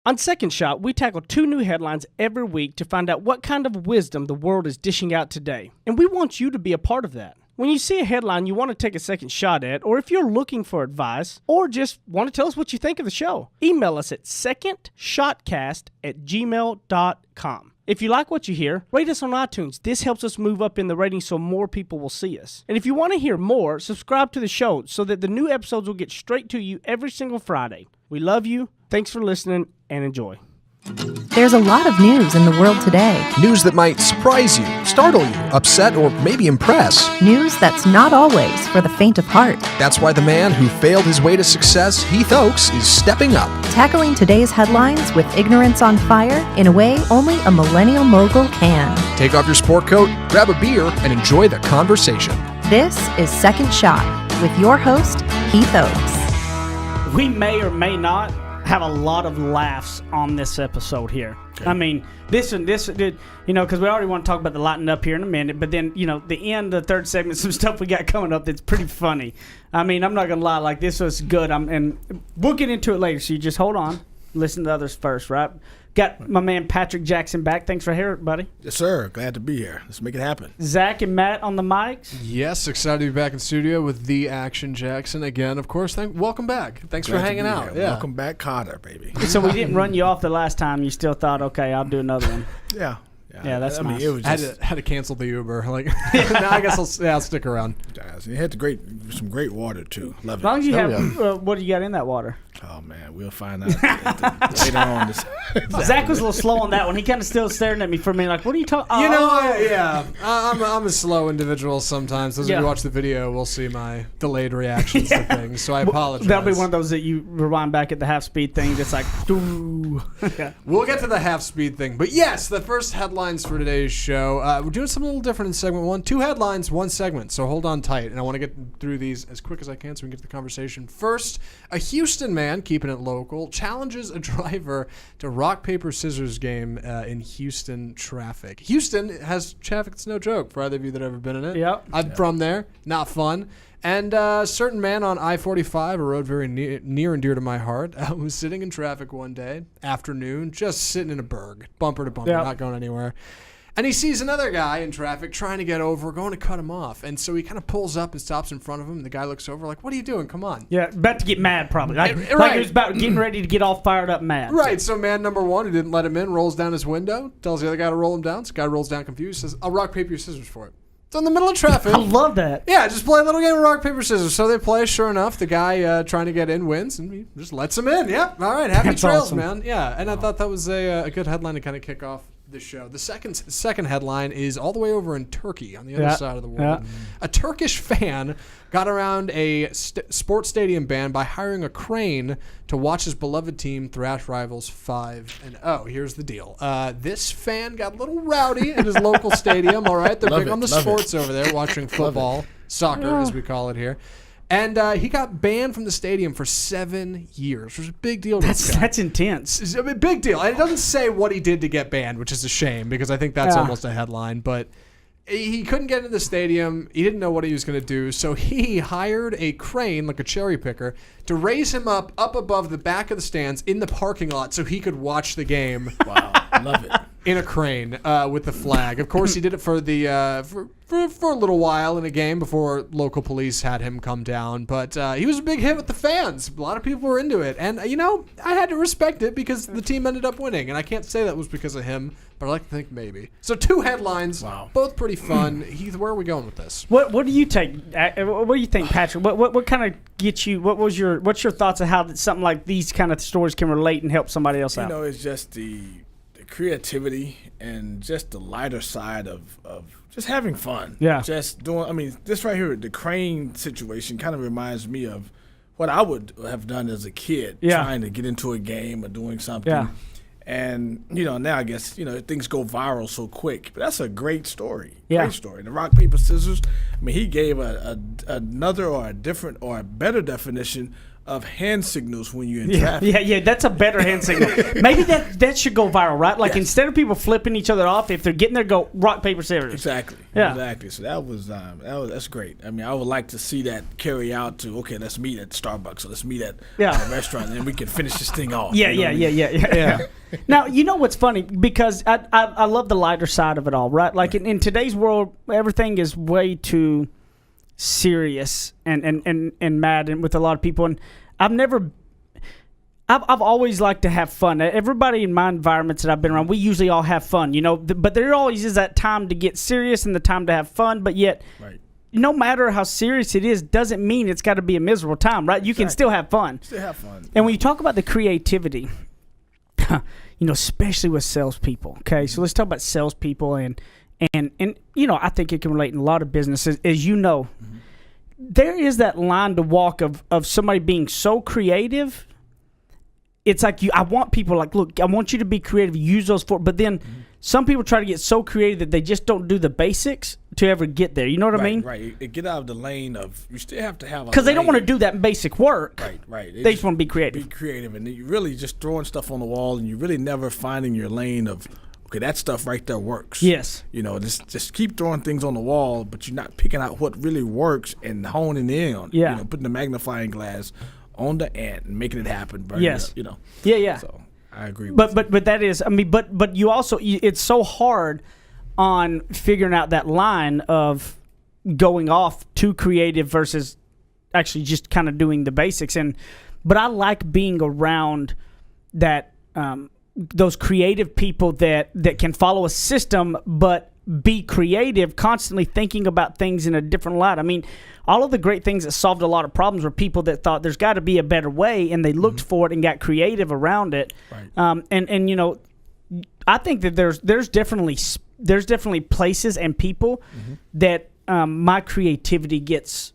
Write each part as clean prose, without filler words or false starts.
On Second Shot, we tackle 2 new headlines every week to find out what kind of wisdom the world is dishing out today. And we want you to be a part of that. When you see a headline you want to take a second shot at, or if you're looking for advice, or just want to tell us what you think of the show, email us at secondshotcast@gmail.com. If you like what you hear, rate us on iTunes. This helps us move up in the ratings so more people will see us. And if you want to hear more, subscribe to the show so that the new episodes will get straight to you every single Friday. We love you. Thanks for listening, and enjoy. There's a lot of news in the world today. News that might surprise you, startle you, upset, or maybe impress. News that's not always for the faint of heart. That's why the man who failed his way to success, Heath Oakes, is stepping up. Tackling today's headlines with ignorance on fire in a way only a millennial mogul can. Take off your sport coat, grab a beer, and enjoy the conversation. This is Second Shot with your host, Heath Oakes. We may or may not have a lot of laughs on this episode here. Okay. I mean, this, because we already want to talk about the lighten up here in a minute, but then, the end of the third segment, some stuff we got coming up that's pretty funny. I mean, I'm not going to lie, like, this was good. And we'll get into it later, so you just hold on. Listen to the others first, right? Got my man Patrick Jackson back. Thanks for here, buddy. Yes, sir. Glad to be here. Let's make it happen. Zach and Matt on the mics. Yes, excited to be back in studio with the Action Jackson again. Of course, welcome back. Thanks for hanging out. Yeah. Welcome back, Carter, baby. So we didn't run you off the last time. You still thought, okay, I'll do another one. Yeah. Yeah, that's nice. It was just, had to cancel the Uber. Like, now I guess I'll stick around. It had some great water too. Love it. As long as you have, what do you got in that water? Oh man, we'll find out later on. Zach was a little slow on that one. He kind of still staring at me for a minute, like, "What are you talking?" I'm a slow individual sometimes. As we watch the video, we'll see my delayed reactions to things. So I apologize. That'll be one of those that you rewind back at the half speed thing. That's like, doo. We'll get to the half speed thing, but yes, the first headlines for today's show. We're doing something a little different in segment 1. 2 headlines, 1 segment. So hold on tight, and I want to get through these as quick as I can so we can get to the conversation. First, a Houston man, keeping it local, challenges a driver to rock, paper, scissors game in Houston traffic. Houston has traffic that's no joke for either of you that have ever been in it. Yep. I'm from there. Not fun. And a certain man on I-45, a road very near and dear to my heart, was sitting in traffic one day, afternoon, just sitting in a burg, bumper to bumper, not going anywhere. And he sees another guy in traffic trying to get over, going to cut him off. And so he kind of pulls up and stops in front of him. And the guy looks over like, what are you doing? Come on. Yeah, about to get mad probably. Like he was about getting ready to get all fired up mad. Right, so man number 1 who didn't let him in rolls down his window, tells the other guy to roll him down. So the guy rolls down confused, says, I'll rock, paper, scissors for it. It's in the middle of traffic. I love that. Yeah, just play a little game of rock, paper, scissors. So they play. Sure enough, the guy trying to get in wins, and he just lets him in. Yep. All right. Happy trails, awesome. Man. Yeah, and I thought that was a good headline to kind of kick off the show. The second headline is all the way over in Turkey on the other side of the world. Yeah. A Turkish fan got around a sports stadium ban by hiring a crane to watch his beloved team thrash rivals 5-0. Here's the deal. This fan got a little rowdy in his local stadium. All right, they're big on the sports over there, watching football, soccer as we call it here. And he got banned from the stadium for 7 years, which was a big deal. That's intense. It's a big deal. And it doesn't say what he did to get banned, which is a shame because I think that's almost a headline. But he couldn't get into the stadium. He didn't know what he was going to do. So he hired a crane, like a cherry picker, to raise him up above the back of the stands in the parking lot so he could watch the game. Wow. Love it. In a crane with the flag. Of course, he did it for the for a little while in a game before local police had him come down. But he was a big hit with the fans. A lot of people were into it. And, I had to respect it because the team ended up winning. And I can't say that was because of him, but I like to think maybe. So 2 headlines, both pretty fun. Heath, where are we going with this? What do you take? What do you think, Patrick? What kind of gets you? What's your thoughts on how something like these kind of stories can relate and help somebody else out? It's just the creativity and just the lighter side of just having fun. Yeah. Just doing, this right here, the crane situation kind of reminds me of what I would have done as a kid, trying to get into a game or doing something. Yeah. And, now I guess, things go viral so quick. But that's a great story. Yeah. Great story. The rock, paper, scissors, he gave another or a different or a better definition of hand signals when you're in traffic. Yeah, that's a better hand signal. Maybe that should go viral, right? Like instead of people flipping each other off, if they're getting there, go rock, paper, scissors. Exactly. Yeah. Exactly. So that's great. I mean, I would like to see that carry out to, okay, let's meet at Starbucks, or let's meet at a restaurant, and then we can finish this thing off. Yeah. Now, you know what's funny? Because I love the lighter side of it all, right? Like in today's world, everything is way too serious and mad and with a lot of people, and I've always liked to have fun. Everybody in my environments that I've been around, we usually all have fun, you know, but there always is that time to get serious and the time to have fun, but yet no matter how serious it is doesn't mean it's got to be a miserable time, right? You can still have fun. And when you talk about the creativity, you know, especially with salespeople, okay, so let's talk about salespeople and you know, I think it can relate in a lot of businesses. As you know, there is that line to walk of somebody being so creative. It's like I want people like, look, I want you to be creative, use those but then some people try to get so creative that they just don't do the basics to ever get there. You know what I mean? Right. Get out of the lane of, you still have to have a because they don't want to do that basic work. Right. They just want to be creative. Be creative, and you really just throwing stuff on the wall, and you're really never finding your lane of, okay, that stuff right there works. Yes. You know, just keep throwing things on the wall, but you're not picking out what really works and honing in on it. Yeah. You know, putting the magnifying glass on the ant and making it happen. Yes. You know. Yeah. So I agree. But that is, I mean, but you also, it's so hard on figuring out that line of going off too creative versus actually just kind of doing the basics. But I like being around that. Those creative people that can follow a system but be creative, constantly thinking about things in a different light. I mean, all of the great things that solved a lot of problems were people that thought there's got to be a better way, and they looked for it and got creative around it. Right. And you know, I think that there's definitely places and people that my creativity gets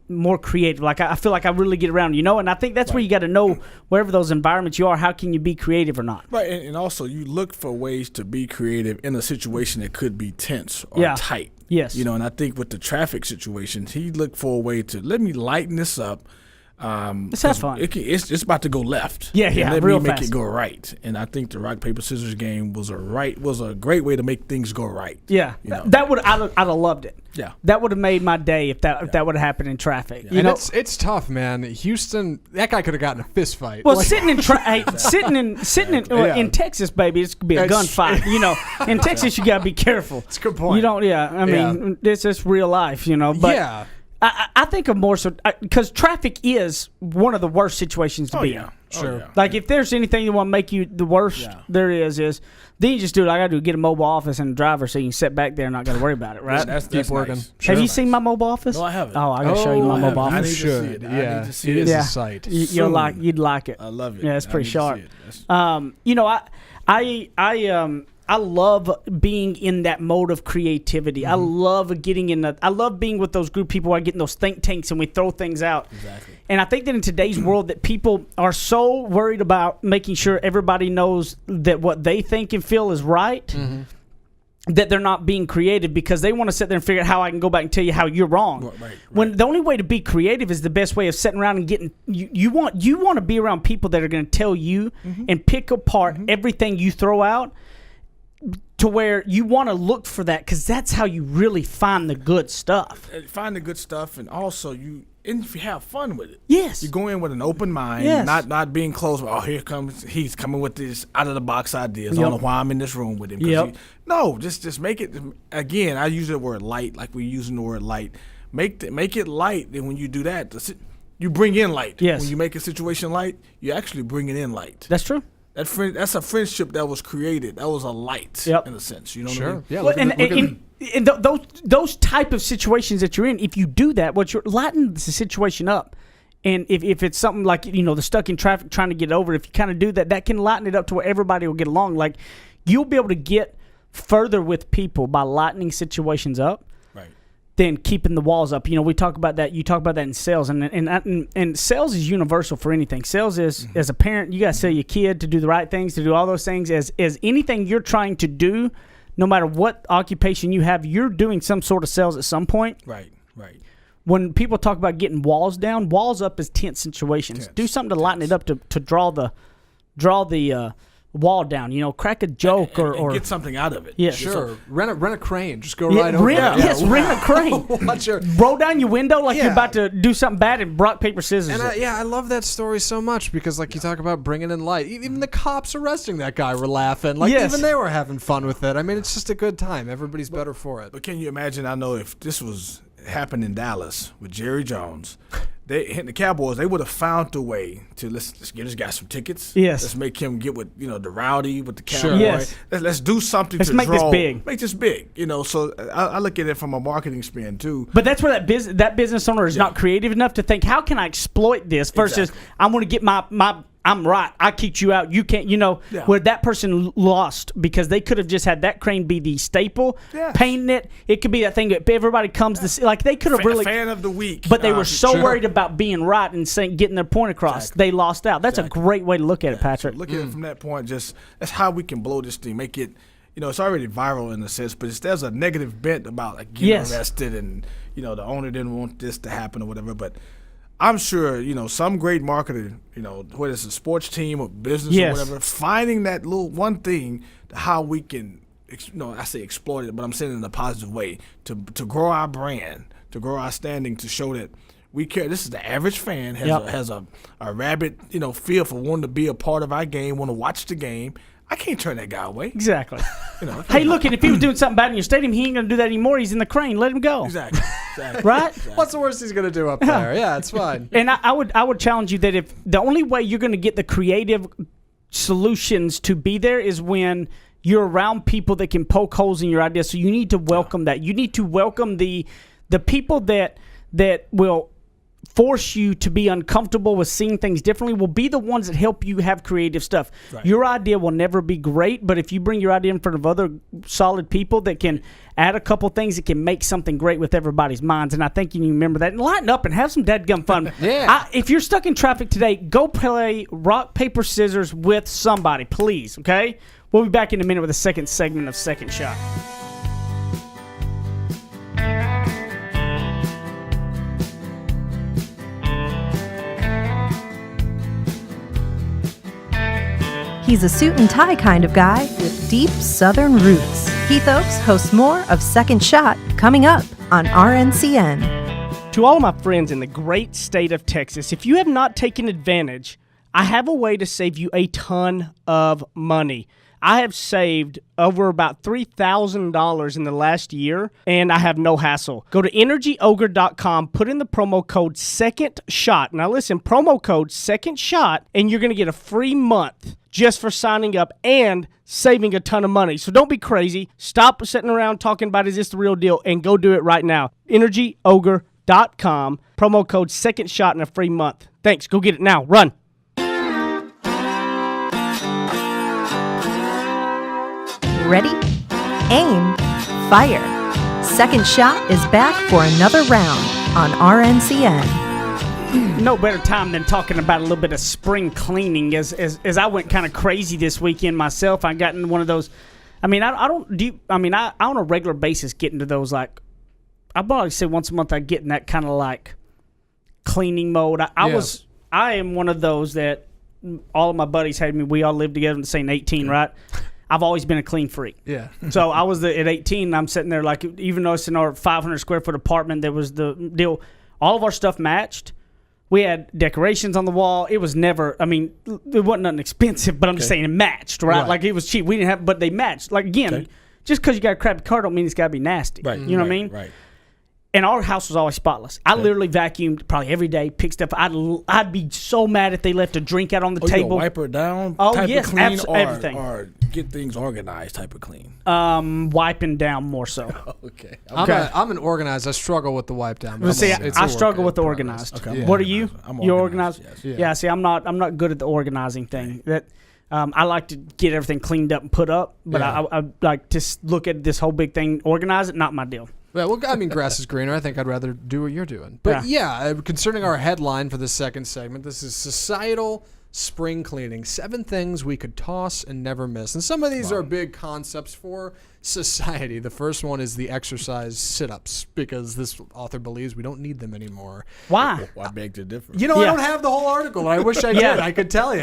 more creative. Like I feel like I really get around, you know, and I think that's where you got to know wherever those environments you are, how can you be creative or not? Right, and also you look for ways to be creative in a situation that could be tense or tight. Yes. You know, and I think with the traffic situations, he looked for a way to let me lighten this up. Let's have fun. It's about to go left. Yeah, let real me make fast. it go right. And I think the rock paper scissors game was a great way to make things go right. Yeah, you know? I'd have loved it. Yeah, that would have made my day if that would have happened in traffic. Yeah. You know, it's tough, man. Houston, that guy could have gotten a fist fight. Well, sitting in Texas, baby, it's gonna be a gunfight. You know, in Texas you gotta be careful. That's a good point. You don't. Yeah, I mean, this is real life. You know, but yeah. I think of more so because traffic is one of the worst situations to be in. Sure. Yeah. Like if there's anything that want to make you the worst, there is then you just do it. I got to do get a mobile office and a driver so you can sit back there and not got to worry about it, right? That's working. Nice. Have you seen my mobile office? No, I haven't. Oh, I got to show you my mobile I office. need to see it. I need to see it it. is a sight. You'd like it. I love it. Yeah, it's pretty sharp. It. You know, I love being in that mode of creativity. I love being with those group of people who are getting those think tanks and we throw things out. Exactly. And I think that in today's world that people are so worried about making sure everybody knows that what they think and feel is right, that they're not being creative because they want to sit there and figure out how I can go back and tell you how you're wrong. Right. When the only way to be creative is the best way of sitting around and getting you want to be around people that are going to tell you and pick apart everything you throw out, to where you want to look for that because that's how you really find the good stuff. Find the good stuff, and also if you have fun with it. Yes. You go in with an open mind, not being closed. Oh, he's coming with these out of the box ideas. I don't know why I'm in this room with him. No, just make it. Again, I use the word light, like we're using the word light. Make it light, and when you do that, you bring in light. Yes. When you make a situation light, you actually bring it in light. That's true. That's a friendship that was created. That was a light in a sense. You know what I mean? Yeah. Well, and those type of situations that you're in, if you do that, what you're lightening the situation up. And if it's something like, you know, the stuck in traffic trying to get over, if you kind of do that, that can lighten it up to where everybody will get along. Like you'll be able to get further with people by lightening situations up. Than keeping the walls up. You know, we talk about that. You talk about that in sales, and sales is universal for anything. Sales is, as a parent, you got to sell your kid to do the right things, to do all those things. As anything you're trying to do, no matter what occupation you have, you're doing some sort of sales at some point. Right. when people talk about getting walls down, walls up is tense situations. Do something to lighten it up to draw the wall down. Crack a joke or get something out of it. Yes. Sure. Rent a crane. Just go right over. Rent a crane. Watch your roll down your window like you're about to do something bad and rock, paper, scissors. And I love that story so much because, like, you talk about bringing in light. Even the cops arresting that guy were laughing. Like, even they were having fun with it. I mean, it's just a good time. Everybody's better for it. But can you imagine? I know if this was happened in Dallas with Jerry Jones, the Cowboys, they would have found a way to let's get this guy some tickets. Yes. Let's make him get with the rowdy with the Cowboy. Sure. Yes. Let's do something to make this big. Make this big. So I look at it from a marketing spin too. But that's where that business owner is not creative enough to think, how can I exploit this versus I want to get my I'm right. I kicked you out. You can't, where that person lost because they could have just had that crane be the staple, painting it. It could be that thing that everybody comes to see. Like, they could have really. Fan of the week. But they were so worried about being right and getting their point across. They lost out. That's a great way to look at it, Patrick. So look at it from that point. That's how we can blow this thing. Make it, it's already viral in a sense, but there's a negative bent about getting arrested and, the owner didn't want this to happen or whatever. But I'm sure, some great marketer, whether it's a sports team or business or whatever, finding that little one thing, how we can, I say exploit it, but I'm saying it in a positive way, to grow our brand, to grow our standing, to show that we care. This is the average fan, has a rabid, feel for wanting to be a part of our game, want to watch the game. I can't turn that guy away. Exactly. Hey, look, and if he was doing something bad in your stadium, he ain't going to do that anymore. He's in the crane. Let him go. Exactly. Right? Exactly. What's the worst he's going to do up there? Yeah, it's fine. And I would challenge you that if the only way you're going to get the creative solutions to be there is when you're around people that can poke holes in your ideas. So you need to welcome that. You need to welcome the people that will force you to be uncomfortable with seeing things differently, will be the ones that help you have creative stuff. Right. Your idea will never be great, but if you bring your idea in front of other solid people that can add a couple things, it can make something great with everybody's minds. And I think you need to remember that and lighten up and have some dadgum fun. If you're stuck in traffic today, go play rock, paper, scissors with somebody, please, okay? We'll be back in a minute with the second segment of Second Shot. He's a suit and tie kind of guy with deep Southern roots. Heath Oaks hosts more of Second Shot coming up on RNCN. To all my friends in the great state of Texas, if you have not taken advantage, I have a way to save you a ton of money. I have saved over about $3,000 in the last year, and I have no hassle. Go to EnergyOgre.com, put in the promo code SECONDSHOT. Now listen, promo code SECONDSHOT, and you're going to get a free month just for signing up and saving a ton of money. So don't be crazy. Stop sitting around talking about, is this the real deal, and go do it right now. EnergyOgre.com, promo code SECONDSHOT, and a free month. Thanks. Go get it now. Run. Ready? Aim. Fire. Second Shot is back for another round on RNCN. No better time than talking about a little bit of spring cleaning. As I went kind of crazy this weekend myself, I got in one of those. I mean, I on a regular basis get into those, like, I probably say once a month I get in that kind of like cleaning mode. I am one of those that all of my buddies had me. We all lived together in the same 18, right? I've always been a clean freak. Yeah. So I was at 18, and I'm sitting there like, even though it's in our 500 square foot apartment, there was the deal. All of our stuff matched. We had decorations on the wall. It was never, it wasn't nothing expensive, but I'm just saying it matched, right? Like, it was cheap. We didn't have, but they matched. Like, again, just because you got a crappy car don't mean it's got to be nasty. Right. You know what I mean? Right. And our house was always spotless. I literally vacuumed probably every day, picked stuff. I'd be so mad if they left a drink out on the table. You wipe her down type of clean, everything. Or get things organized type of clean? Wiping down more so. Okay. I'm an organized. I struggle with the wipe down. I struggle with the organized. Okay. Yeah. What are you? You're organized? Yes. Yeah, see, I'm not good at the organizing thing. That I like to get everything cleaned up and put up, but I like to look at this whole big thing, organize it, not my deal. Yeah, well, grass is greener. I think I'd rather do what you're doing. But concerning our headline for this second segment, this is societal spring cleaning. 7 things we could toss and never miss. And some of these are big concepts for society. The first one is the exercise sit-ups, because this author believes we don't need them anymore. Why? Why beg to differ? I don't have the whole article. I wish I did. I could tell you,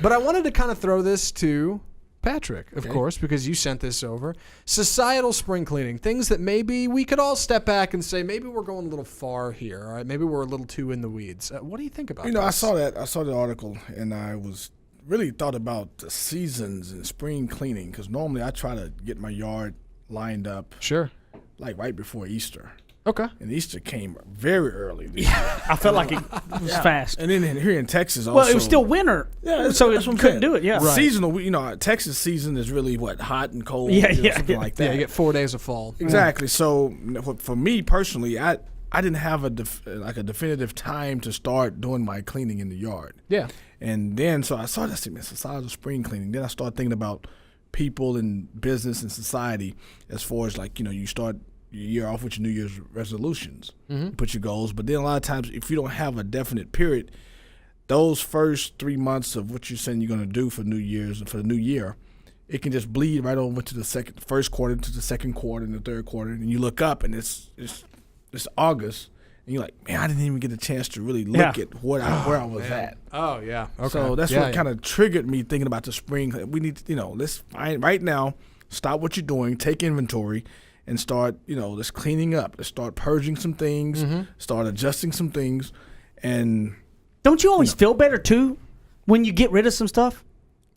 But I wanted to kind of throw this to Patrick, of course, because you sent this over. Societal spring cleaning, things that maybe we could all step back and say, maybe we're going a little far here, all right? Maybe we're a little too in the weeds. What do you think about this? I saw the article, and I was really thought about the seasons and spring cleaning, because normally I try to get my yard lined up. Sure. Like right before Easter. Okay. And Easter came very early this year. I felt like it was fast. And then here in Texas also. Well, it was still winter. Yeah, so that's it what I'm couldn't saying. do it, yeah. Right. Seasonal, Texas season is really hot and cold, something like that. Yeah, you get 4 days of fall. Exactly. So for me personally, I didn't have a definitive time to start doing my cleaning in the yard. Yeah. And then so I saw this thing, societal spring cleaning. Then I started thinking about people in business and society as far as you start your year off with your New Year's resolutions, you put your goals. But then a lot of times, if you don't have a definite period, those first 3 months of what you're saying you're going to do for New Year's and for the new year, it can just bleed right over to the first quarter, to the second quarter, and the third quarter. And you look up, and it's August, and you're like, man, I didn't even get a chance to really look at where I was at. Oh, yeah. Okay. So that's what kind of triggered me thinking about the spring. We need to, let's find right now, stop what you're doing, take inventory, and start, let's cleaning up. Let's start purging some things, start adjusting some things. And don't you always feel better, too, when you get rid of some stuff?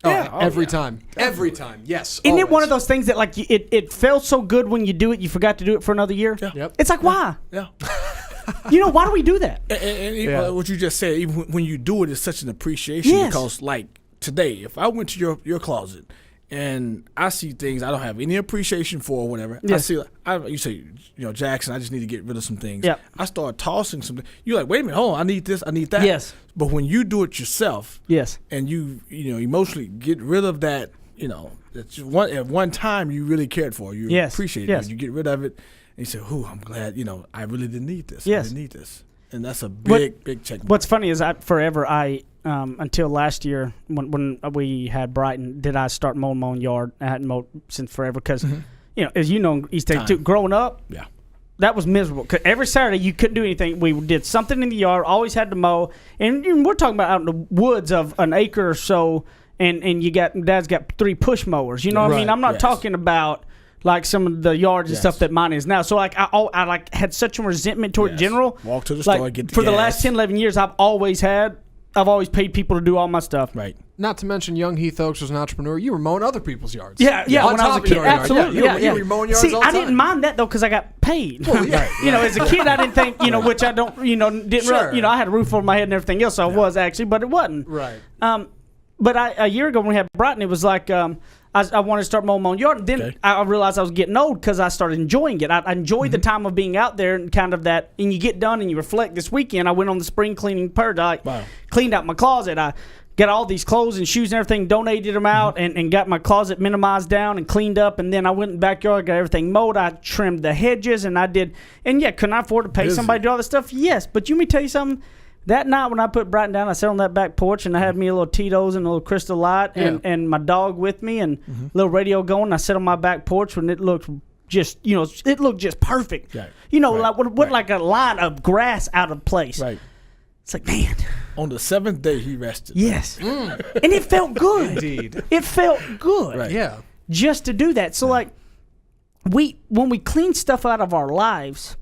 Every time. Every time. Yes. Isn't it one of those things that, it felt so good when you do it, you forgot to do it for another year? Yeah. Yep. It's like, why? Yeah. Why do we do that? And even what you just said, even when you do it, it's such an appreciation because, today, if I went to your closet and I see things I don't have any appreciation for or whatever, I see, you say, Jackson, I just need to get rid of some things. Yep. I start tossing something. You're like, wait a minute, hold on, I need this, I need that. Yes. But when you do it yourself, and you emotionally get rid of that, that's at one time you really cared for, you appreciate it, you get rid of it. And you say, I'm glad, I really didn't need this. Yes. I didn't need this. And that's a big check. What's funny is until last year when we had Brighton, did I start mowing my own yard. I hadn't mowed since forever because, as you know, East Texas too, growing up, that was miserable. 'Cause every Saturday you couldn't do anything. We did something in the yard, always had to mow. And we're talking about out in the woods of an acre or so, and Dad's got 3 push mowers. You know what I mean? I'm not talking about like some of the yards and stuff that mine is now. So I had such a resentment toward general. Walk to the store, get the for gas. the last 10, 11 years, I've always paid people to do all my stuff. Right. Not to mention, young Heath Oaks was an entrepreneur. You were mowing other people's yards. Yeah. When I was a kid, absolutely. You were mowing yards all the time. I didn't mind that though because I got paid. Well, as a kid, I didn't think, which I don't, didn't. Really, I had a roof over my head and everything else. So I was actually, but it wasn't. Right. But a year ago when we had Brighton, it was like I wanted to start mowing my own yard. And then I realized I was getting old because I started enjoying it. I enjoyed the time of being out there and kind of that. And you get done and you reflect. This weekend, I went on the spring cleaning purge. I cleaned out my closet. I got all these clothes and shoes and everything, donated them out, and got my closet minimized down and cleaned up. And then I went in the backyard, got everything mowed. I trimmed the hedges, and I did. And couldn't I afford to pay somebody to do all this stuff? Yes. But you may tell you something. That night when I put Brighton down, I sat on that back porch and I had me a little Tito's and a little Crystal Light and my dog with me and a little radio going. I sat on my back porch and it looked just, it looked just perfect. Right. Like a line of grass out of place. Right. It's like, man. On the 7th day, he rested. Yes. And it felt good. Indeed. It felt good. Right. Yeah. Just to do that. So, when we clean stuff out of our lives,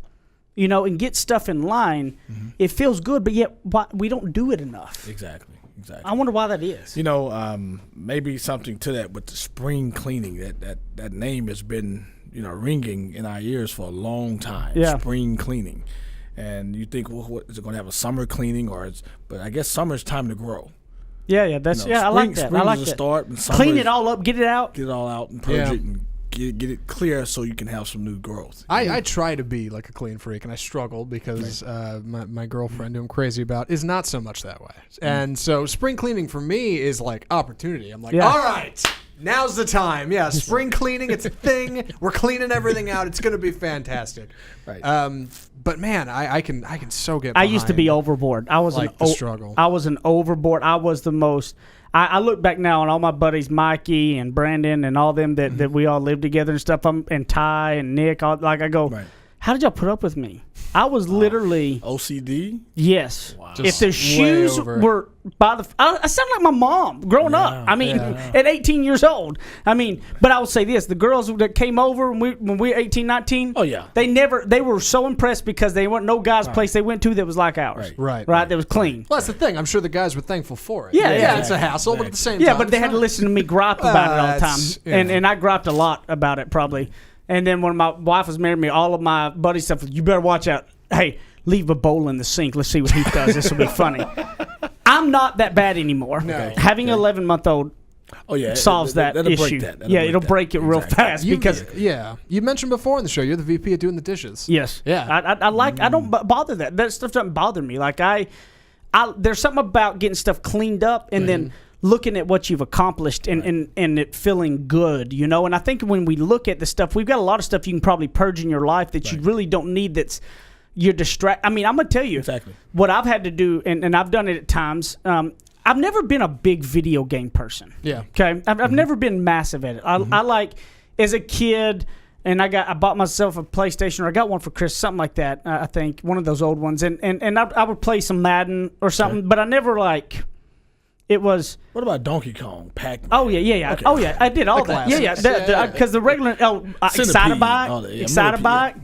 and get stuff in line, it feels good, but yet we don't do it enough. Exactly. I wonder why that is. Maybe something to that with the spring cleaning. That name has been, ringing in our ears for a long time. Yeah. Spring cleaning. And you think, well, what, is it going to have a summer cleaning? But I guess summer's time to grow. Yeah, I like that. I like that. Start and clean it all up, get it out. Get it all out and purge it and get it clear so you can have some new growth. I try to be like a clean freak, and I struggle because my girlfriend, who I'm crazy about, is not so much that way. And so spring cleaning for me is like opportunity. I'm like, all right, Now's the time. Yeah, spring cleaning, it's a thing. We're cleaning everything out. It's going to be fantastic. Right. But man, I can so get behind. I used to be overboard. I was the struggle. I was an overboard. I was the most. I look back now on all my buddies, Mikey and Brandon and all them that we all lived together and stuff. And Ty and Nick. I go, how did y'all put up with me? I was literally OCD. Yes. Wow. If the shoes were by the, I sound like my mom growing up. I mean, at 18 years old. I mean, but I will say this: the girls that came over when we were 18, 19. Oh yeah. They were so impressed because they weren't no guy's place they went to that was like ours. Right. That was clean. Well, that's the thing. I'm sure the guys were thankful for it. Yeah. It's a hassle, but at the same time. Yeah, but they had to listen to me gripe about it all the time, and I griped a lot about it probably. And then when my wife was married to me, all of my buddy stuff, you better watch out. Hey, leave a bowl in the sink. Let's see what he does. This will be funny. I'm not that bad anymore. No. Having an 11-month-old solves that issue. It'll break it real fast because you mentioned before in the show you're the VP of doing the dishes. Yes. Yeah. I don't bother that. That stuff doesn't bother me. Like there's something about getting stuff cleaned up and then looking at what you've accomplished and it feeling good, you know? And I think when we look at the stuff, we've got a lot of stuff you can probably purge in your life that you really don't need you're distracted. I mean, I'm going to tell you what I've had to do, and I've done it at times. I've never been a big video game person. Yeah. Okay? I've never been massive at it. I like, as a kid, and I bought myself a PlayStation, or I got one for Chris, something like that, I think, one of those old ones. And I would play some Madden or something, but I never it was. What about Donkey Kong, Pac-Man? Oh yeah. Okay. Oh yeah, I did all that. Yeah. Because the regular Excitebike.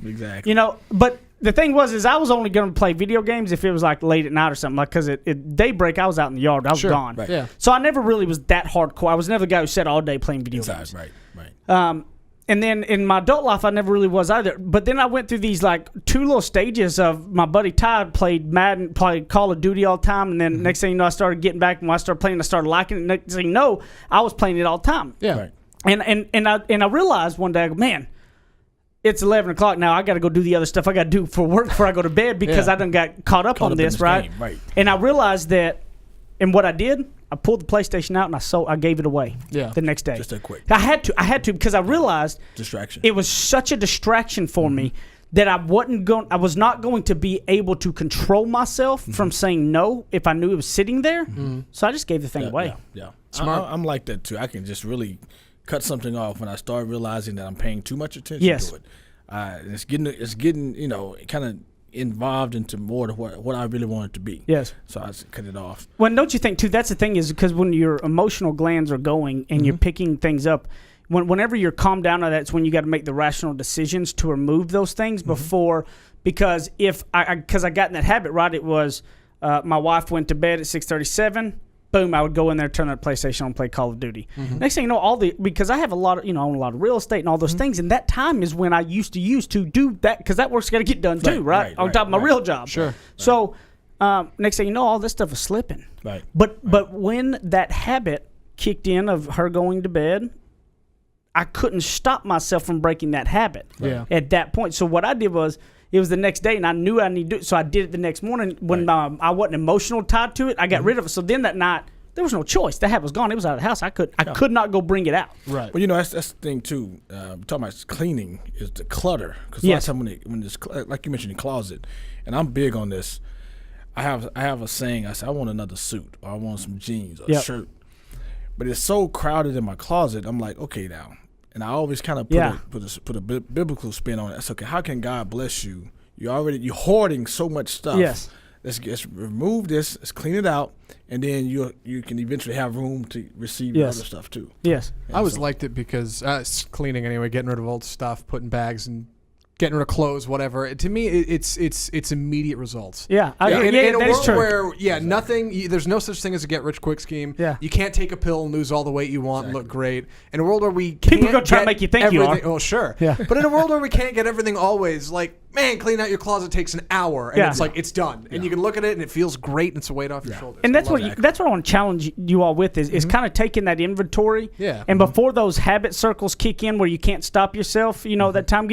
Exactly. You know, but the thing was I was only going to play video games if it was like late at night or something. Like because at daybreak I was out in the yard. I was gone. Right. Yeah. So I never really was that hardcore. I was never the guy who sat all day playing video games. Right. And then in my adult life, I never really was either. But then I went through these like two little stages of my buddy Ty played Madden, played Call of Duty all the time. And then next thing you know, I started getting back. And when I started playing, I started liking it. Next thing you know, I was playing it all the time. Yeah. Right. And I realized one day, I go, man, it's 11 o'clock now. I got to go do the other stuff I got to do for work before I go to bed because I done got caught up on this, right? Game. Right. And I realized that, and what I did, I pulled the PlayStation out and I gave it away the next day. Just that quick. I had to because I realized distraction. It was such a distraction for me that I was not going to be able to control myself from saying no if I knew it was sitting there. So I just gave the thing away. Yeah. Smart. I'm like that too. I can just really cut something off when I start realizing that I'm paying too much attention to it. It's getting kind of involved into more to what I really want it to be. Yes. So I just cut it off. Well, don't you think too? That's the thing is because when your emotional glands are going and you're picking things up, whenever you're calmed down, that's when you got to make the rational decisions to remove those things before. Because I got in that habit, right? It was my wife went to bed at 6:37. Boom! I would go in there, turn that PlayStation on, and play Call of Duty. Next thing you know, because I have a lot of own a lot of real estate and all those things, and that time is when I used to do that because that work's got to get done too, right? On top of my real job. Sure. So next thing you know, all this stuff is slipping. Right. But when that habit kicked in of her going to bed, I couldn't stop myself from breaking that habit. Yeah. At that point, so what I did was. It was the next day, and I knew I needed to do it, so I did it the next morning. When I wasn't emotional tied to it, I got rid of it. So then that night, there was no choice. The habit was gone. It was out of the house. I could not go bring it out. Right. Well, that's the thing too. Talking about cleaning is the clutter. Because a lot of time when it's like you mentioned, the closet, and I'm big on this. I have a saying. I say I want another suit, or I want some jeans, or a shirt. But it's so crowded in my closet. I'm like, okay, now. And I always kind of put a biblical spin on it. That's okay. How can God bless you? You're hoarding so much stuff. Yes. Let's remove this. Let's clean it out, and then you can eventually have room to receive other stuff too. Yes. And I always liked it because it's cleaning anyway, getting rid of old stuff, putting bags and getting rid of clothes, whatever. To me, it's immediate results. Yeah, in a that world is true. where nothing. There's no such thing as a get rich quick scheme. Yeah. You can't take a pill and lose all the weight you want and look great. In a world where we can't people are gonna try to make you think you are. Well, sure. Yeah. But in a world where we can't get everything always, like man, clean out your closet takes an hour, and it's like it's done, and you can look at it and it feels great, and it's a weight off your shoulders. And that's what I want to challenge you all with is kind of taking that inventory. Yeah. And before those habit circles kick in, where you can't stop yourself, that time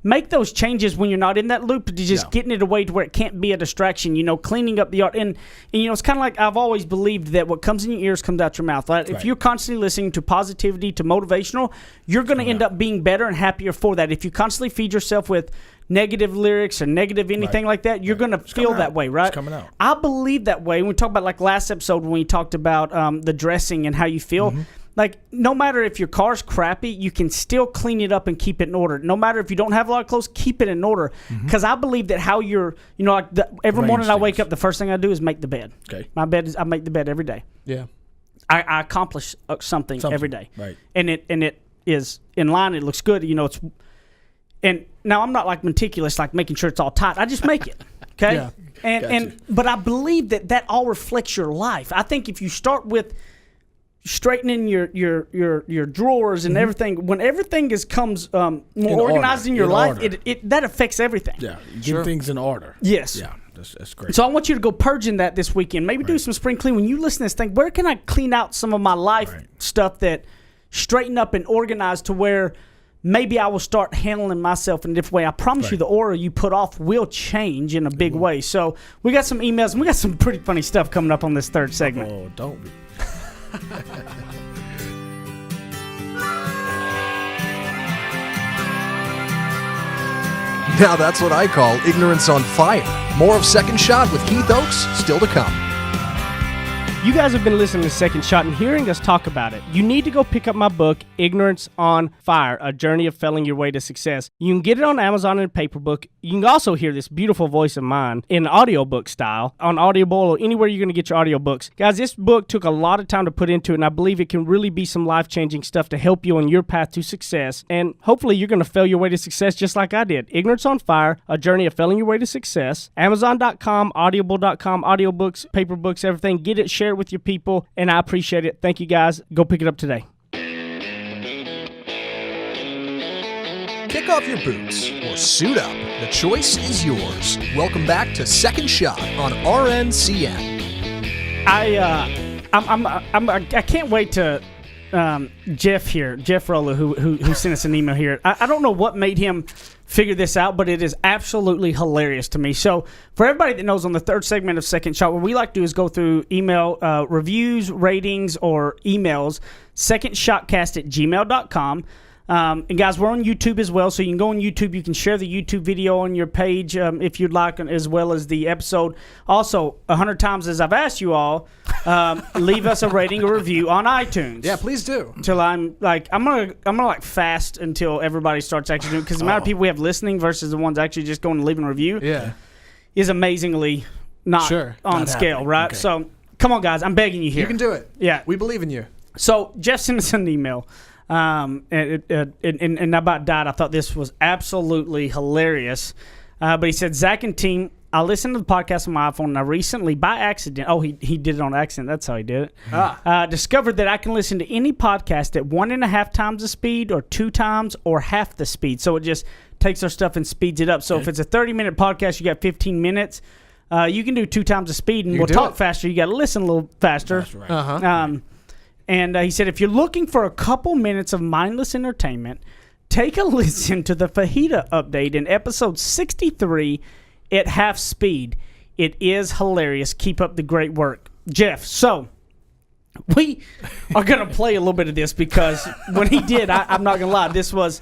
make those changes when you're not in that loop, to just getting it away to where it can't be a distraction, cleaning up the yard. And it's kind of like I've always believed that what comes in your ears comes out your mouth. Right? If you're constantly listening to positivity, to motivational, you're going to end up being better and happier for that. If you constantly feed yourself with negative lyrics or negative anything like that, you're going to feel that way, right? It's coming out. I believe that way. When we talk about like last episode when we talked about the dressing and how you feel, like no matter if your car's crappy, you can still clean it up and keep it in order. No matter if you don't have a lot of clothes, keep it in order. Because I believe that how you're, every morning I wake up, the first thing I do is make the bed. Okay. I make the bed every day. Yeah. I accomplish something every day. Right. And it is in line. It looks good. And now I'm not like meticulous, like making sure it's all tight. I just make it. Okay. Yeah. But I believe that all reflects your life. I think if you start with straightening your drawers and everything, when everything comes more organized in your life, it that affects everything. Yeah, get things in order. Yes. Yeah, that's great. So I want you to go purging that this weekend. Maybe do some spring clean. When you listen to this thing, where can I clean out some of my life stuff that straighten up and organize to where maybe I will start handling myself in a different way. I promise you the aura you put off will change in a big way. So we got some emails, and we got some pretty funny stuff coming up on this third segment. Oh, don't be. Now that's what I call ignorance on fire. More of Second Shot with Keith Oakes still to come. You guys have been listening to Second Shot and hearing us talk about it. You need to go pick up my book, Ignorance on Fire, A Journey of Failing Your Way to Success. You can get it on Amazon in a paper book. You can also hear this beautiful voice of mine in audiobook style on Audible or anywhere you're going to get your audiobooks. Guys, this book took a lot of time to put into it, and I believe it can really be some life-changing stuff to help you on your path to success. And hopefully you're going to fail your way to success just like I did. Ignorance on Fire, A Journey of Failing Your Way to Success. Amazon.com, Audible.com, audiobooks, paper books, everything. Get it, share it with your people, and I appreciate it. Thank you, guys. Go pick it up today. Kick off your boots or suit up. The choice is yours. Welcome back to Second Shot on RNCN. I can't wait to Jeff Rolla, who sent us an email here. I don't know what made him figure this out, but it is absolutely hilarious to me. So for everybody that knows, on the third segment of Second Shot, what we like to do is go through email reviews, ratings, or emails, secondshotcast@gmail.com. And guys, we're on YouTube as well, so you can go on YouTube. You can share the YouTube video on your page if you'd like, as well as the episode. Also, 100 times as I've asked you all, leave us a rating or review on iTunes. Yeah, please do. Till I'm gonna fast until everybody starts actually doing, because the amount of people we have listening versus the ones actually just going and leaving a review is amazingly not on scale, happening. Right? Okay. So come on, guys, I'm begging you here. You can do it. Yeah, we believe in you. So Jeff sent us an email. And I about died. I thought this was absolutely hilarious. But he said, Zach and team, I listened to the podcast on my iPhone, and I recently, by accident, he did it on accident. That's how he did it. Discovered that I can listen to any podcast at 1.5 times the speed, or 2 times, or half the speed. So it just takes our stuff and speeds it up. So if it's a 30-minute podcast, you got 15 minutes. You can do 2 times the speed, and we'll talk faster. You got to listen a little faster. That's right. And he said, if you're looking for a couple minutes of mindless entertainment, take a listen to the fajita update in episode 63 at half speed. It is hilarious. Keep up the great work. Jeff, so we are going to play a little bit of this, because when he did, I'm not going to lie, this was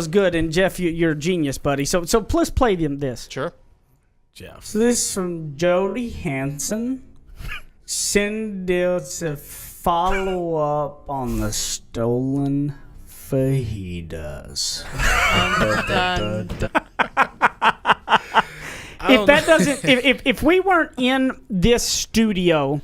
good. And Jeff, you're a genius, buddy. So let's play them this. Sure. Jeff. So this is from Jody Hansen. Send us a follow up on the stolen fajitas. If we weren't in this studio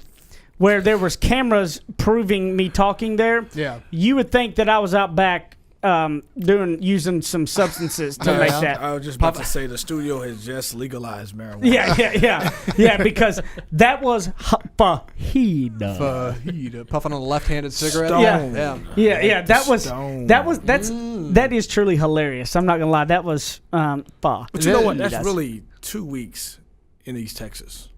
where there was cameras proving me talking there, you would think that I was out back using some substances to make that. I was just about to say the studio has just legalized marijuana. Yeah, because that was fajita. Fajita. Puffing on a left-handed cigarette. Yeah. That is truly hilarious. I'm not gonna lie. That was fa. But you know what? That's really 2 weeks in East Texas.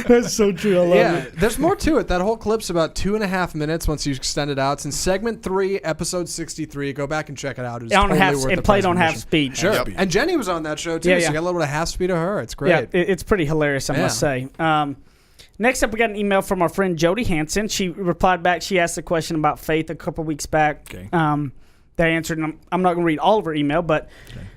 That's so true. I love it. There's more to it. That whole clip's about 2.5 minutes once you extend it out. It's in segment 3, episode 63. Go back and check it out. It's it played on half speed. Sure. Yep. And Jenny was on that show too, so you got a little bit of half speed of her. It's great. Yeah, it's pretty hilarious, I must say. Next up, we got an email from our friend Jody Hansen. She replied back. She asked a question about faith a couple weeks back. Okay. They answered, and I'm not going to read all of her email, but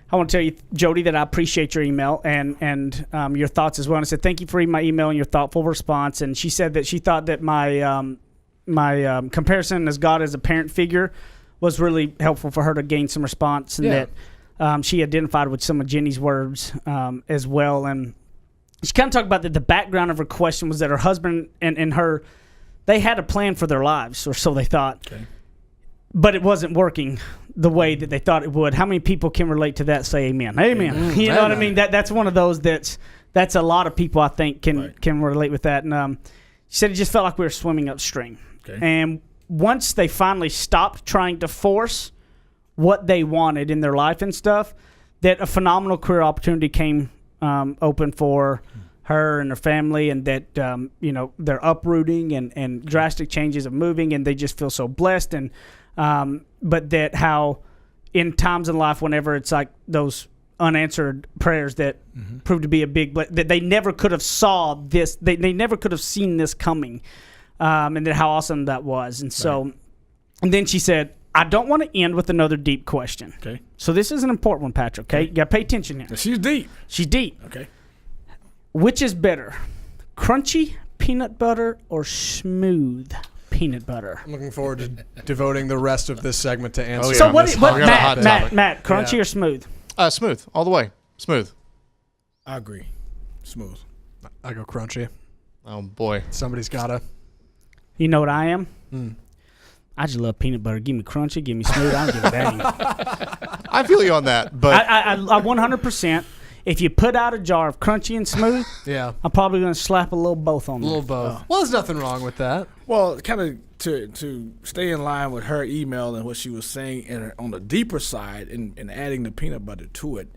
I want to tell you, Jody, that I appreciate your email and your thoughts as well. And I said, thank you for reading my email and your thoughtful response. And she said that she thought that my comparison as God as a parent figure was really helpful for her to gain some response, and that she identified with some of Jenny's words as well. And she kind of talked about that the background of her question was that her husband and her, they had a plan for their lives, or so they thought. Okay. But it wasn't working the way that they thought it would. How many people can relate to that? Say amen. Amen. You know what I mean? That's one of those that's a lot of people I think can relate with that. And she said it just felt like we were swimming upstream. Okay. And once they finally stopped trying to force what they wanted in their life and stuff, that a phenomenal career opportunity came open for her and her family, and that they're uprooting and drastic changes of moving, and they just feel so blessed. And but that how in times in life, whenever it's like those unanswered prayers that prove to be a big that they never could have saw this, they never could have seen this coming, and that how awesome that was. And so, and then she said, I don't want to end with another deep question. Okay. So this is an important one, Patrick. Okay. You got to pay attention here. She's deep. She's deep. Okay. Which is better, crunchy peanut butter or smooth peanut butter? I'm looking forward to devoting the rest of this segment to answer. So what Matt, crunchy or smooth? Smooth, all the way. Smooth. I agree. Smooth. I go crunchy. Oh, boy. Somebody's got to. You know what I am? I just love peanut butter. Give me crunchy, give me smooth. I don't give a damn. I feel you on that, but I 100%. If you put out a jar of crunchy and smooth, I'm probably going to slap a little both on there. A little both. Well, there's nothing wrong with that. Well, kind of to stay in line with her email and what she was saying, and on the deeper side, and adding the peanut butter to it.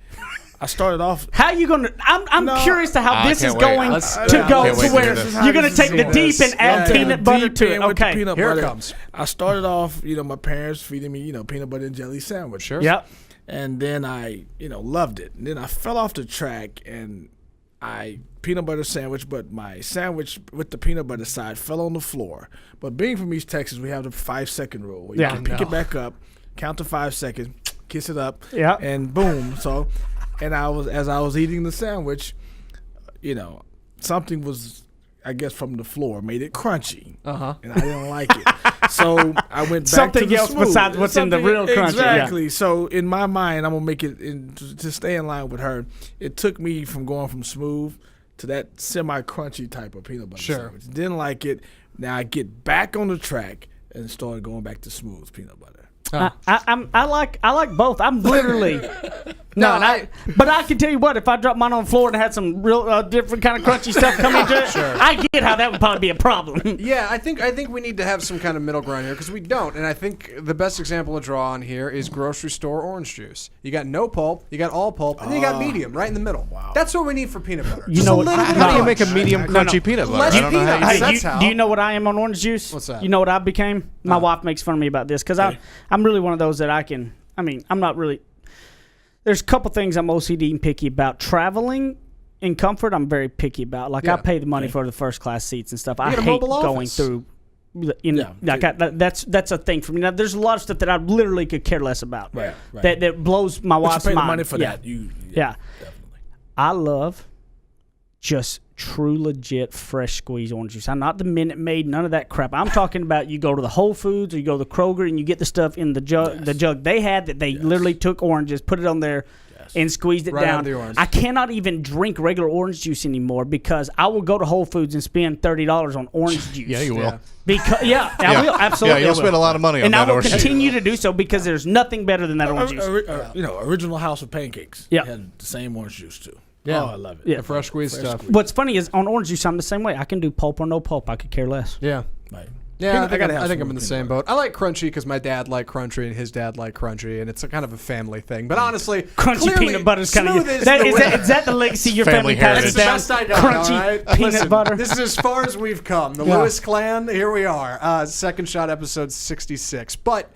I started off. How you gonna? I'm curious to how this is going to go to where you're gonna take the deep and add peanut butter to it. Okay, here it comes. I started off, my parents feeding me, peanut butter and jelly sandwich. Sure. Yep. And then I, loved it. And then I fell off the track, and peanut butter sandwich, but my sandwich with the peanut butter side fell on the floor. But being from East Texas, we have the 5-second rule. Where you can pick it back up, count to 5 seconds, kiss it up, and boom. So. And as I was eating the sandwich, something was, I guess, from the floor made it crunchy, and I didn't like it. So I went back to the something else smooth. Besides what's in the real crunchy. Exactly. Yeah. So in my mind, I'm gonna make it to stay in line with her. It took me from going from smooth to that semi-crunchy type of peanut butter sandwich. Didn't like it. Now I get back on the track and started going back to smooth peanut butter. I like both. I'm literally but I can tell you what, if I dropped mine on the floor and had some real different kind of crunchy stuff coming into it, I get how that would probably be a problem. Yeah, I think we need to have some kind of middle ground here, because we don't. And I think the best example to draw on here is grocery store orange juice. You got no pulp, you got all pulp, and then you got medium right in the middle. Wow. That's what we need for peanut butter. You know how do you make a medium crunchy peanut butter? I don't know how do you know what I am on orange juice? What's that? You know what I became? My wife makes fun of me about this, because I'm really one of those that I'm not really. There's a couple things I'm OCD and picky about. Traveling in comfort, I'm very picky about. Like, I pay the money for the first class seats and stuff. I hate going through. That's a thing for me. Now, there's a lot of stuff that I literally could care less about. Right. That blows my wife's mind. You pay the money for that. Definitely. I love just true, legit, fresh squeeze orange juice. I'm not the Minute Maid, none of that crap. I'm talking about you go to the Whole Foods or you go to the Kroger and you get the stuff in the jug they had that they literally took oranges, put it on there, and squeezed it Right out down. of the orange. I cannot even drink regular orange juice anymore because I will go to Whole Foods and spend $30 on orange juice. Yeah, you will. Because I will absolutely. Yeah, you'll spend a lot of money on and that I will orange juice. continue to do so because there's nothing better than that orange juice. Original House of Pancakes. Yeah. Had the same orange juice too. Yeah. Oh, I love it. Yeah. The fresh squeezed stuff. What's funny is on orange juice, I'm the same way. I can do pulp or no pulp. I could care less. Yeah. Right. Yeah, I gotta have think some I'm in the peanut same butter. boat. I like crunchy because my dad liked crunchy and his dad liked crunchy, and it's a kind of a family thing. But honestly, Crunchy clearly, peanut butter is kind of smooth good. is That, the is, winner. that, is that the legacy your Family family passes heritage. down? It's the best I got, Crunchy all right? peanut Listen, butter. This is as far as we've come. The Yeah. Lewis clan, here we are. Second shot, episode 66. But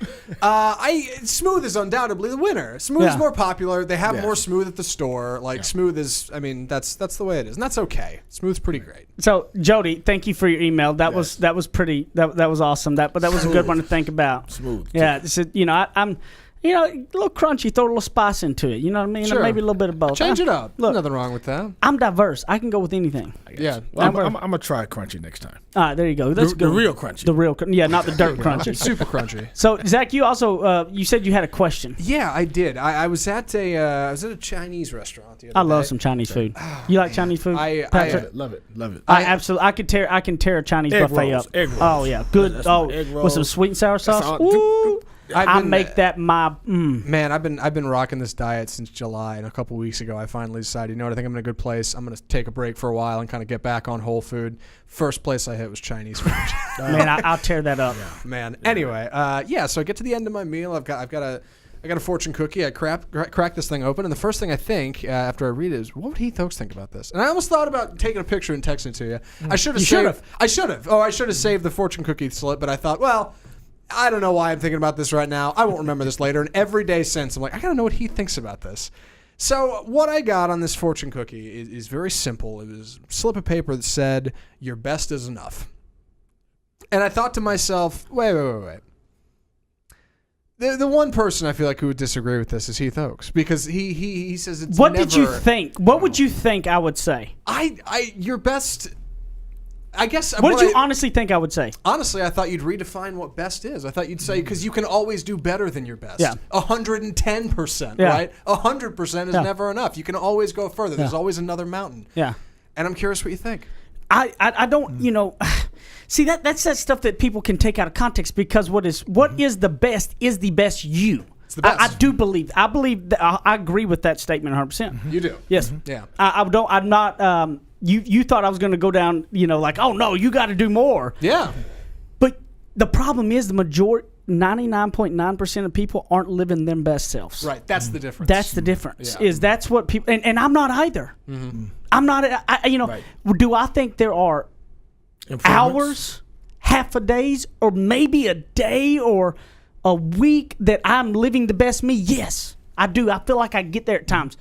Smooth is undoubtedly the winner. Smooth is Yeah. more popular. They have Yeah. more Smooth at the store. Like Smooth is, I mean, that's the way it is, and that's okay. Smooth's pretty great. So Jody, thank you for your email. That was pretty. That was awesome. But that was a good one to think about. Smooth. Yeah, this is, I'm a little crunchy. Throw a little spice into it. You know what I mean? Sure. Maybe a little bit of both. Change it up. Look, Nothing wrong with that. I'm diverse. I can go with anything. Yeah. Well, I'm gonna try crunchy next time. All right, there you go. That's The good. real crunchy. The real, yeah, not the dirt crunchy. Super crunchy. So Zach, you also you said you had a question. Yeah, I did. I was at a Chinese restaurant the other I love day. some Chinese food. You like Chinese food? I- Patrick? Love it. I absolutely. I can tear a Chinese Egg buffet rolls, up. egg rolls. Oh yeah, good. That's Oh, my egg with some rolls. sweet and sour sauce. all- Ooh. I I've been- make that my. Man, I've been rocking this diet since July, and a couple weeks ago I finally decided, you know what, I think I'm in a good place. I'm gonna take a break for a while and kind of get back on whole food. First place I hit was Chinese food. Man, I'll tear that up. Man. Anyway, so I get to the end of my meal. I got a fortune cookie. I crack this thing open, and the first thing I think after I read it is, what would Heath Oaks think about this? And I almost thought about taking a picture and texting it to you. I should have. You should've. I should have. Oh, I should have saved the fortune cookie slip, but I thought, well, I don't know why I'm thinking about this right now. I won't remember this later. And every day since, I'm like, I gotta know what he thinks about this. So what I got on this fortune cookie is very simple. It was a slip of paper that said, "Your best is enough." And I thought to myself, wait. The one person I feel like who would disagree with this is Heath Oaks, because he says it's What never, did you think? What would you think I would say? Your best. I guess. What did you honestly think I would say? Honestly, I thought you'd redefine what best is. I thought you'd say, because you can always do better than your best. Yeah. 110%, Yeah. right? 100% is Yeah. never enough. You can always go further. There's always another mountain. Yeah. And I'm curious what you think. I don't, see that's that stuff that people can take out of context, because what is the best is the best you. It's the best. I do believe. I believe that. I agree with that statement 100%. You do. Yes. Yeah. I don't. I'm not. You thought I was going to go down. Like, oh no, you got to do more. Yeah. But the problem is the majority, 99.9% of people aren't living their best selves. Right. That's the difference. That's the difference. Yeah. Is that's what people, and I'm not either. I'm not. Right. Do I think there are hours, half a days, or maybe a day or a week that I'm living the best me? Yes, I do. I feel like I get there at times.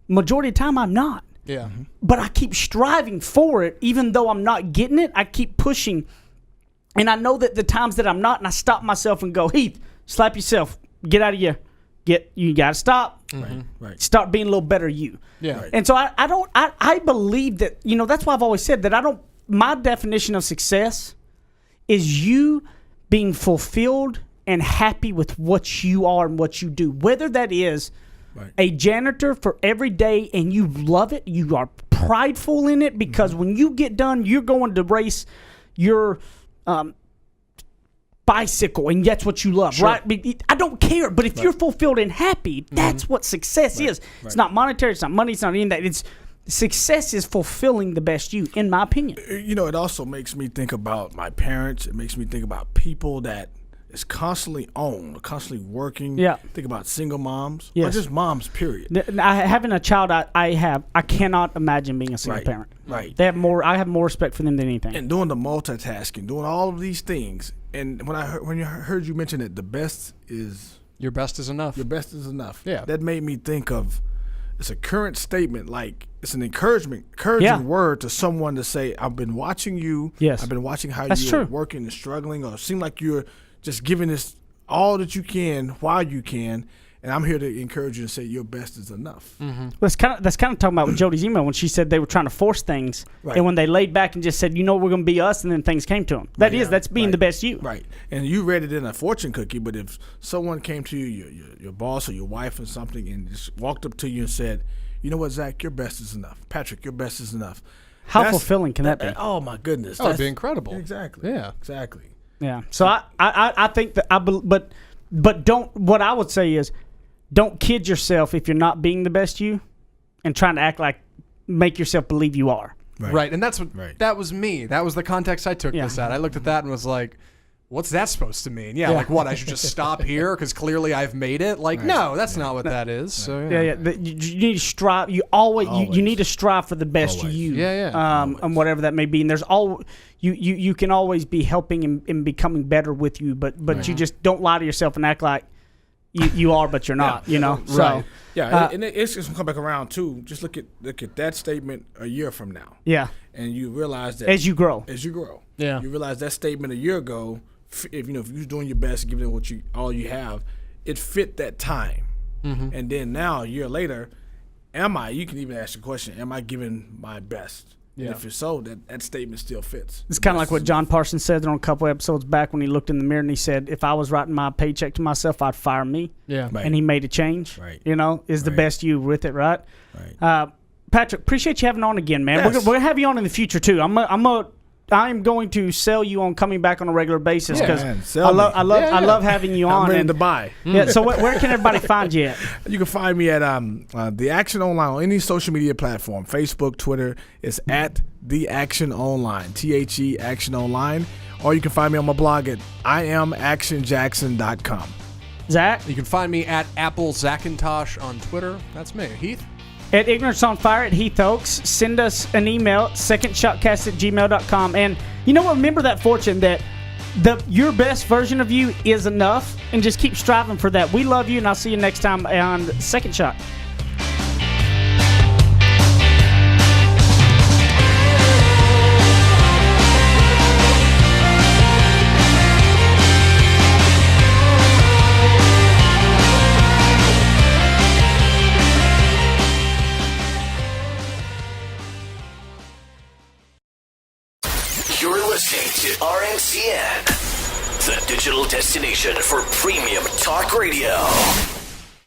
Majority of the time, I'm not. Yeah. But I keep striving for it, even though I'm not getting it. I keep pushing, and I know that the times that I'm not, and I stop myself and go, Heath, slap yourself, get out of here. You got to stop. Right. Start being a little better you. Yeah. And so I believe that, that's why I've always said that my definition of success is you being fulfilled and happy with what you are and what you do. Whether that is a janitor for every day and you love it, you are prideful in it, because when you get done, you're going to race your bicycle, and that's what you love, right? I don't care, but if you're fulfilled and happy, that's what success is. It's not monetary, it's not money, it's not any of that. It's success is fulfilling the best you, in my opinion. It also makes me think about my parents. It makes me think about people that is constantly on, constantly working. Yeah. Think about single moms, or Yes. just moms, period. Having a child, I cannot imagine being a single parent. Right. I have more respect for them than anything. And doing the multitasking, doing all of these things. And when you heard you mention it, the best is Your best is enough. your best is enough. Yeah. That made me think of, it's a current statement, like it's an encouraging Yeah. word to someone to say, I've been watching you. Yes. I've been watching how That's you're true. working and struggling, or seem like you're just giving this all that you can while you can. And I'm here to encourage you and say your best is enough. Mm-hmm. That's kind of talking about Jody's email when she said they were trying to force things, and when they laid back and just said, you know, we're going to be us, and then things came to them. That's being the best you. Right. And you read it in a fortune cookie, but if someone came to you, your boss or your wife or something, and just walked up to you and said, you know what, Zach, your best is enough. Patrick, your best is enough. How fulfilling can that be? Oh my goodness. That would be incredible. Exactly. Yeah. Exactly. Yeah. So I think that but don't. What I would say is, don't kid yourself if you're not being the best you, and trying to act like make yourself believe you are. Right. And that's what that was me. That was the context I took this at. I looked at that and was like, what's that supposed to mean? Yeah, like what? I should just stop here because clearly I've made it. Like, no, that's not what that is. So You need to strive. You always. You need to strive for the best you. And whatever that may be. And there's you can always be helping and becoming better with you, but you just don't lie to yourself and act like you are, but you're not. You know. So and it's just gonna come back around too. Just look at that statement a year from now. Yeah. And you realize that as you grow. You realize that statement a year ago. If you're doing your best, giving it all you have, it fit that time. Mm-hmm. And then now, a year later, you can even ask the question, am I giving my best? Yeah. And if it's so, that statement still fits. It's kind of like what John Parsons said on a couple episodes back when he looked in the mirror and he said, if I was writing my paycheck to myself, I'd fire me. Yeah. Right. And he made a change. Right. Is the best you with it, right? Right. Patrick, appreciate you having on again, man. Yes. We're going to have you on in the future, too. I'm going to sell you on coming back on a regular basis because I love having you on. I'm ready to buy. Yeah. So where can everybody find you at? You can find me at The Action Online on any social media platform, Facebook, Twitter. It's at The Action Online, THE Action Online. Or you can find me on my blog at IamActionJackson.com. Zach? You can find me at Apple Zackintosh on Twitter. That's me. Heath? At Ignorance on Fire at Heath Oaks. Send us an email, secondshotcast@gmail.com. And you know what? Remember that fortune that your best version of you is enough, and just keep striving for that. We love you, and I'll see you next time on Second Shot. You're listening to RNCN, the digital destination for premium talk radio.